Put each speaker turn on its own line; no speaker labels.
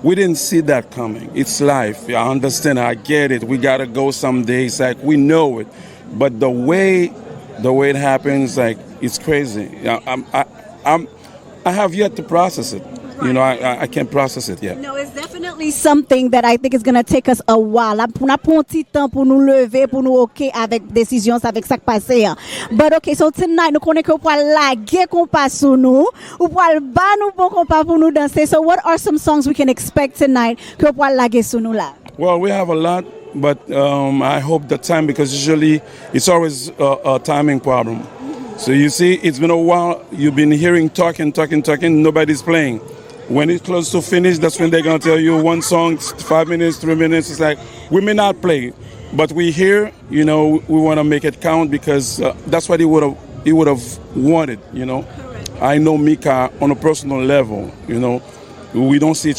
we didn't see that coming. It's life. I understand. I get it. We gotta go someday. It's like we know it, but the way it happens, like it's crazy. I have yet to process it. You know, I can't process it yet.
No, it's definitely something that I think is going to take us a while. On a pris un petit temps pour nous lever, pour nous OK avec décision avec ça qui passe. But okay, so tonight nous connaissons que pour laguer compas sur nous, ou pour ba nous bon compas pour nous danser. So what are some songs we can expect tonight que pour laguer sur nous là?
Well, we have a lot, but I hope the time, because usually it's always a timing problem. So you see, it's been a while. You've been hearing talking. Nobody's playing. When it's close to finish, that's when they're gonna tell you one song, 5 minutes, 3 minutes. It's like we may not play, but we here. You know, we want to make it count because that's what he would have wanted. You know, I know Mika on a personal level. You know, we don't see each